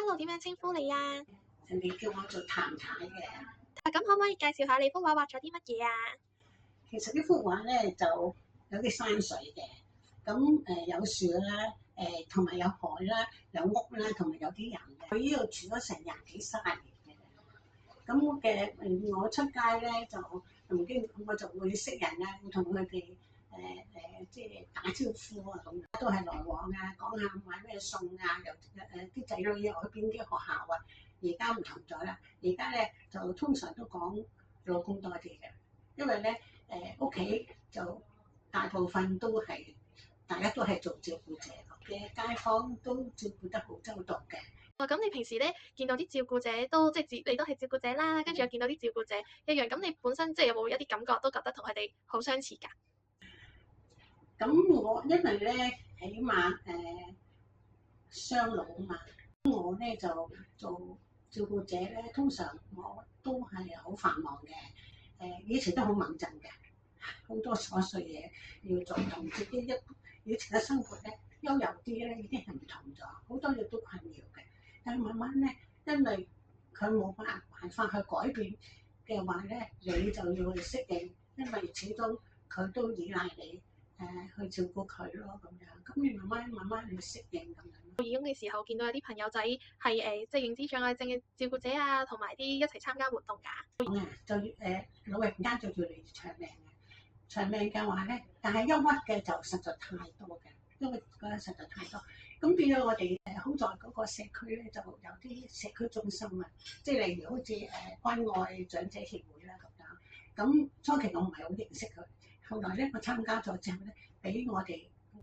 Hello，點樣稱呼你啊？人哋叫我做譚太嘅。咁可唔可以介紹下你幅畫畫咗啲乜嘢啊？其實呢幅畫咧就有啲山水嘅，咁有樹啦，同埋有海啦，有屋啦，同埋有啲人嘅。佢呢度住咗成廿幾30年嘅。咁我出街咧就唔經我就會識人啊，會同佢哋即係打招呼啊咁樣，都係來往啊，講下買咩餸啊，又啲仔女又去邊啲學校啊。而家唔同咗啦，而家咧就通常都講老公多啲嘅，因為咧屋企就大部分都係大家都係做照顧者嘅，街坊都照顧得好周到嘅。咁你平時咧見到啲照顧者都即係你都係照顧者啦，跟住又見到啲照顧者一樣，咁你本身即係有冇一啲感覺都覺得同佢哋好相似㗎？咁我因為咧起碼雙老啊嘛，我咧就做照顧者咧，通常我都係好繁忙嘅，以前都好猛陣嘅，好多瑣碎嘢要做，同自己以前嘅生活咧悠遊啲咧，已經係唔同咗，好多嘢都困擾嘅。但係慢慢咧，因為佢冇辦法去改變嘅話咧，你就要去適應，因為始終佢都依賴你去照顧佢咯咁樣。咁你慢慢去適應咁樣。義工嘅時候見到有啲朋友仔係即係認知障礙症嘅照顧者啊，同埋啲一齊參加活動㗎。就老人家就越嚟越長命嘅，長命嘅話咧，但係憂鬱嘅就實在太多嘅，因為嗰個實在太多。咁變咗我哋好在嗰個社區咧，就有啲社區中心啊，即係例如好似關愛長者協會啦咁樣。咁初期我唔係好認識佢，後來咧我參加咗之後咧，俾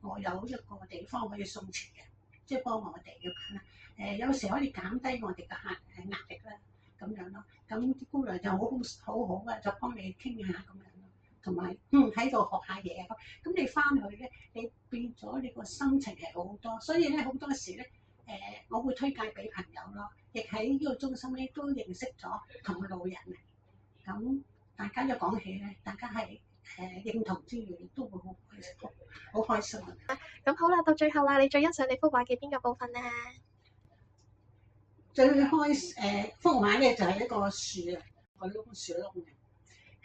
我有一個地方可以送錢嘅，即係幫我哋嘅話有時可以減低我哋嘅壓力啦，咁樣咯。咁啲姑娘就好好啊，就幫你傾下咁樣咯，同埋喺度學下嘢。咁你翻去咧，你變咗你個心情係好多，所以咧好多時咧我會推介俾朋友咯，亦喺呢個中心咧都認識咗同路人啊。咁大家一講起咧，大家係認同之餘，都會好開心啊！咁好啦，到最後啦，你最欣賞你幅畫嘅邊個部分啊？最幅畫咧就係一個樹啊，個樹窿嘅。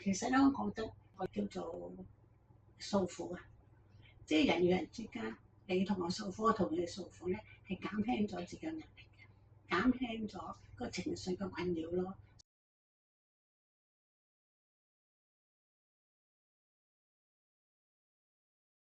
其實咧，我覺得我叫做訴苦啊，即係人與人之間，你同我訴苦，我同你訴苦咧，係減輕咗自己嘅壓力嘅，減輕咗個情緒嘅困擾咯。